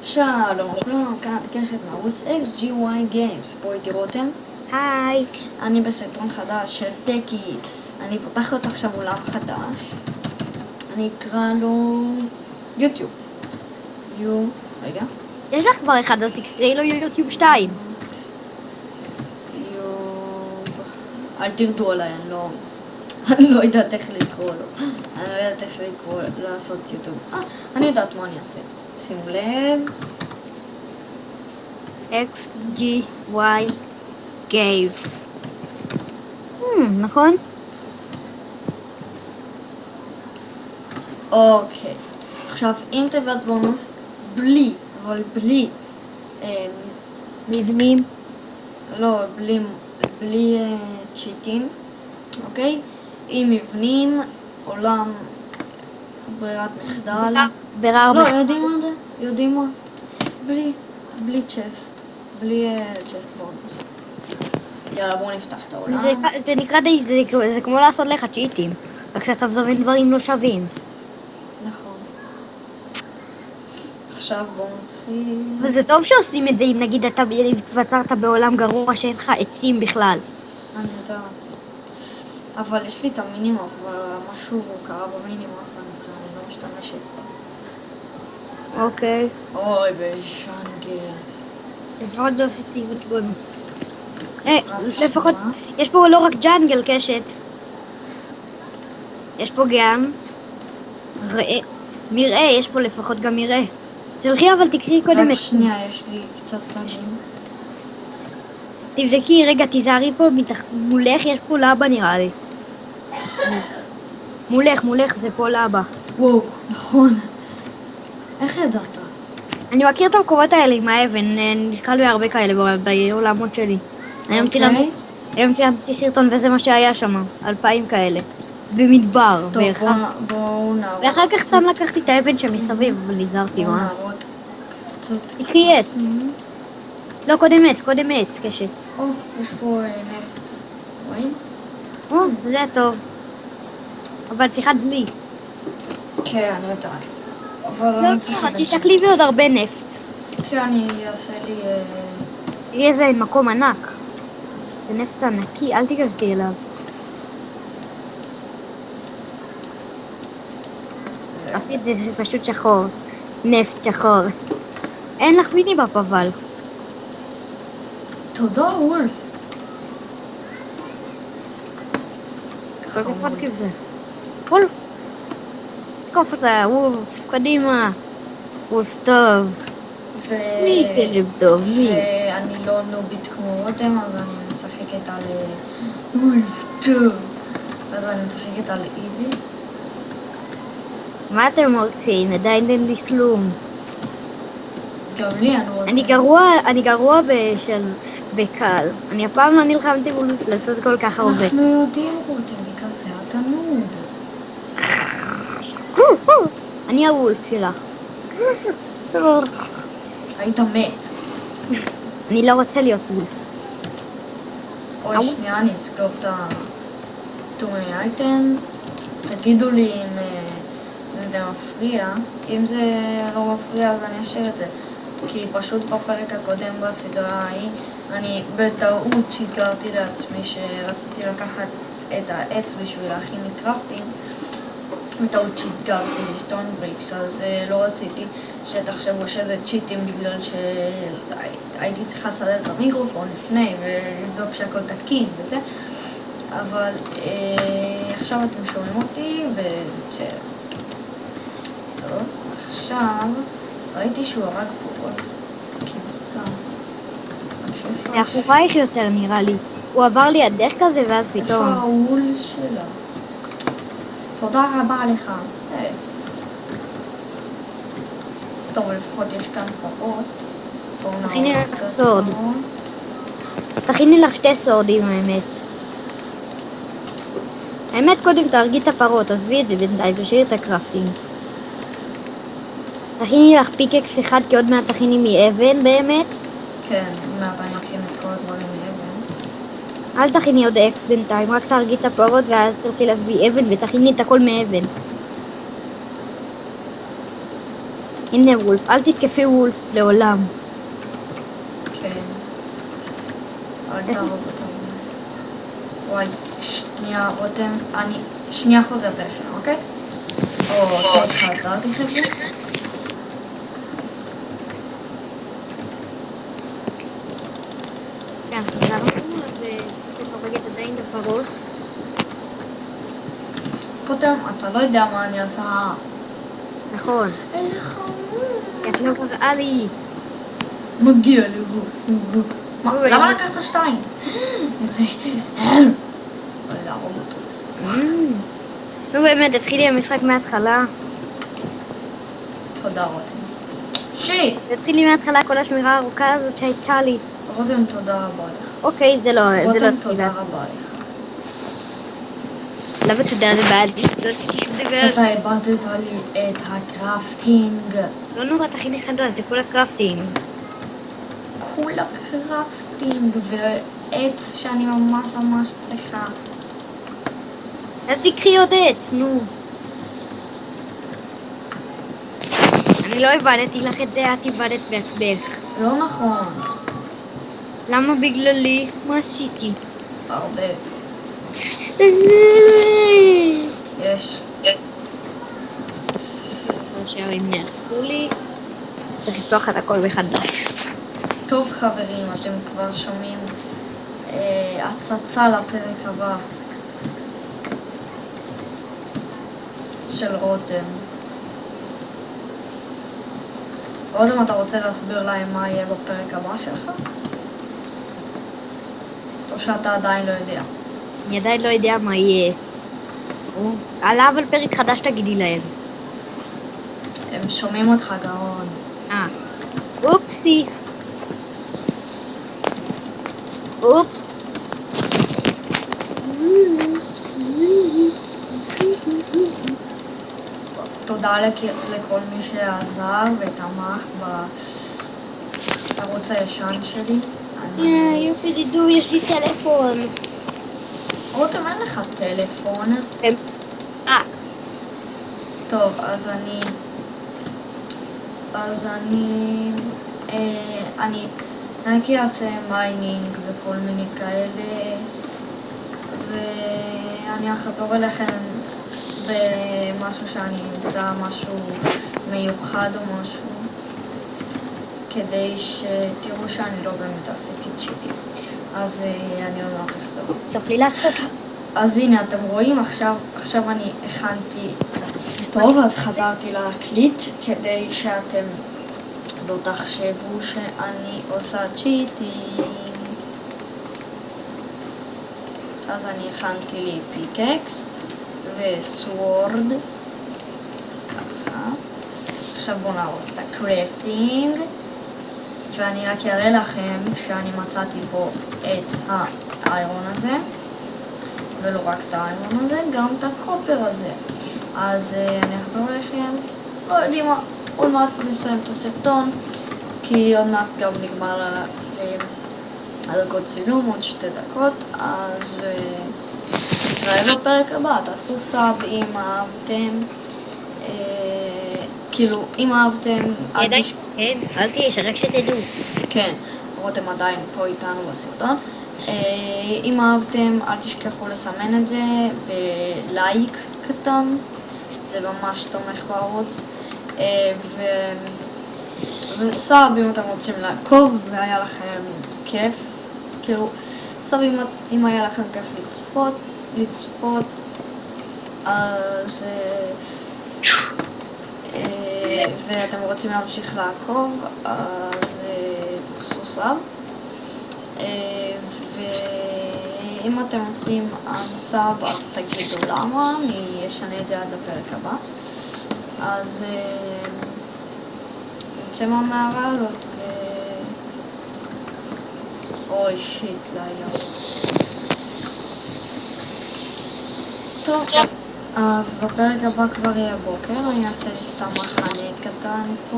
שלום, כולם, כאן קשת מערוץ XGY Games, פה איתי רותם. היי. אני בסרטון חדש של טקי. אני פותחת עכשיו עולם חדש. אני אקרא לו יוטיוב. רגע. יש לך כבר אחד, אז תקראי לו יוטיוב 2. אל תרדו עליי, אני לא יודעת איך לקרוא לו. אני לא יודעת איך לעשות יוטיוב. אני יודעת מה אני אעשה. שימו לב. XGY Games. נכון? אוקיי. עכשיו, אם תיבת בונוס, בלי מבנים. לא, בלי צ'יטים, אוקיי? עם מבנים, עולם, ברירת מחדל. לא, יודעים מה? בלי צ'סט. בלי צ'סט בונוס. יאללה, בואו נפתח את העולם. זה נקרא די, זה כמו לעשות לך צ'יטים. רק שאתה מזמן דברים לא שווים. נכון. עכשיו בואו נתחיל. וזה טוב שעושים את זה אם נגיד אתה התבצרת בעולם גרוע שאין לך עצים בכלל. אני יודעת. אבל יש לי את המינימום, אבל משהו קרה במינימום, אני לא משתמשת בה. אוקיי. אוי, בז'אנגל. לפחות לא עשיתי בונוס. לפחות, יש פה לא רק ג'אנגל קשת. יש פה גם מראה, יש פה לפחות גם מראה. תלכי אבל תקראי קודם את... רק שנייה, יש לי קצת צגים. תבדקי, רגע, תיזהרי פה מולך, יש פה לאבא נראה לי. מולך, זה פה לאבא. וואו, נכון. איך ידעת? אני מכיר את המקומות האלה עם האבן, נתקל בהרבה כאלה בעולמות שלי. היום צילמתי סרטון וזה מה שהיה שם, 2,000 כאלה. במדבר. טוב, בואו נערוד. ואחר כך סתם לקחתי את האבן שמסביב, אבל נזהרתי, בואו מה? נערוד קצת. תקחי עץ. לא, קודם עץ, קשת. יש פה נפט. רואים? זה טוב. אבל שיחת דלי. כן, אני יודעת. אבל אני צריכה... תשקלי בי עוד הרבה נפט. כן, אני אעשה לי... תראי איזה מקום ענק. זה נפט ענקי, אל תיגשתי אליו. עשי את זה פשוט שחור. נפט שחור. אין לך מינימפ אבל. תודה, וולף. קוף כזה. וולף. קוף אותה, וולף, קדימה. וולף טוב. מי כלב טוב, מי? ואני לא נובית כמו רותם, אז אני משחקת על וולף טוב. אז אני משחקת על איזי. מה אתם רוצים? עדיין אין לי כלום. גם לי אני רוצה. אני גרוע בקל. אני אף פעם לא נלחמתי מול מפלצות כל כך הרבה. אנחנו יודעים רותם, בגלל זה אתה נוב. אני הוולף שלך. היית מת. אני לא רוצה להיות וולף. אוי, שנייה, אני אסגור את ה-too many items. תגידו לי אם זה מפריע. אם זה לא מפריע אז אני אשאיר את זה. כי פשוט בפרק הקודם בסדרה ההיא אני בטעות שיגרתי לעצמי שרציתי לקחת את העץ בשביל להכין לי קרפטינג. בטעות שיגרתי לי סטון בריקס, אז לא רציתי שתחשבו שזה צ'יטים בגלל שהייתי צריכה לסדר את המיקרופון לפני ולבדוק שהכל תקין וזה. אבל עכשיו אתם שומעים אותי וזה בסדר. טוב, עכשיו ראיתי שהוא הרג פה עוד כבשה. מאחורייך יותר נראה לי. הוא עבר לי הדרך כזה ואז פתאום. איפה ההול שלה? תודה רבה לך. טוב, לפחות יש כאן פרות. תכיני לך סוד. תכיני לך 2 סורדים האמת. האמת קודם תהרגי את הפרות, עזבי את זה בינתיים, תשאיר את הקרפטינג. תכיני לך פיקקס אחד, כי עוד מעט תכיני מאבן באמת. כן, מעט אני אכין את כל הדברים מאבן. אל תכיני עוד אקס בינתיים, רק תהרגי את הפרות ואז תלכי להביא אבן ותכיני את הכל מאבן. הנה וולף, אל תתקפי וולף לעולם. כן. אל תהרוג אותם. וואי, שנייה, רותם, אני שנייה חוזרת אליכם, אוקיי? אוקיי, חזרתי חבר'ה. כן, חזרנו, ופשוט הורגת עדיין את הפרות. רותם, אתה לא יודע מה אני עושה. נכון. איזה חמור. את לא קראה לי. מגיע לי הוא. מה, אוי, למה אני- לקחת 2? איזה... להרוג אותו. נו באמת, תתחילי המשחק מההתחלה. תודה רותם. שיט! תתחילי מההתחלה כל השמירה הארוכה הזאת שהייתה לי. רותם, תודה רבה לך. אוקיי, זה לא רותם, תחילה. תודה רבה לך. למה תודה לבעלתי? לא עשיתי שום דבר. אתה איבדת לי את הקרפטינג. לא נורא, תכיני חדש, זה כל הקרפטינג. כולה קרפטינג ועץ שאני ממש צריכה. אז תקחי עוד עץ, נו. אני לא איבדתי לך את זה, את איבדת בעצמך. לא נכון. למה בגללי? מה עשיתי? הרבה. יש. השערים נעשו לי. צריך לפתוח את הכל מחדש. טוב חברים, אתם כבר שומעים הצצה לפרק הבא של רותם. רותם, אתה רוצה להסביר להם מה יהיה בפרק הבא שלך? או שאתה עדיין לא יודע? אני עדיין לא יודע מה יהיה. עלה אבל פרק חדש תגידי להם. הם שומעים אותך גאון. אופסי. אופס. תודה לכל מי שעזר ותמך בערוץ הישן שלי. יופי דידו, יש לי טלפון. רותם, אין לך טלפון. טוב, אז אני רק אעשה מיינינג וכל מיני כאלה, ואני אחזור אליכם במשהו שאני אמצא משהו מיוחד או משהו, כדי שתראו שאני לא באמת עשיתי צ'יטים. אז אני עוד מעט אחזור. תוכלי לעשות. אז הנה, אתם רואים, עכשיו אני הכנתי טוב, אז חזרתי להקליט כדי שאתם לא תחשבו שאני עושה צ'יטים. אז אני הכנתי לי פיקקס וסוורד, ככה. עכשיו בואו נהרוס את הקרפטינג, ואני רק אראה לכם שאני מצאתי פה את האיירון הזה. ולא רק את האיירון הזה, גם את הקופר הזה. אז אני אחזור אליכם, לא יודעים מה, עוד מעט נסיים את הסרטון, כי עוד מעט גם נגמר הדקות צילום, עוד 2 דקות, אז נתראה בפרק הבא. תעשו סאב אם אהבתם, כאילו אם אהבתם, כן, אל תהיה, שרק שתדעו. כן, רותם עדיין פה איתנו בסרטון. אם אהבתם, אל תשכחו לסמן את זה בלייק קטן, זה ממש תומך בערוץ, וסאב אם אתם רוצים לעקוב והיה לכם כיף, כאילו סאב אם היה לכם כיף לצפות, אז ואתם רוצים להמשיך לעקוב, אז תעשו סאב. ואם אתם עושים unsub אז תגידו למה, אני אשנה את זה עד הפרק הבא. אז נצא מהמערה הזאת אוי שיט, לילה. טוב, אז בפרק הבא כבר יהיה בוקר, אני אעשה לי סתם מחנה קטן פה.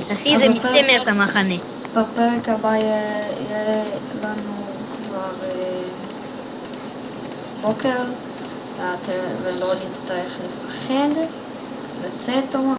תעשי את זה מצמר את המחנה. בפרק הבא יהיה לנו כבר בוקר ולא נצטרך לפחד. לצאת או מה?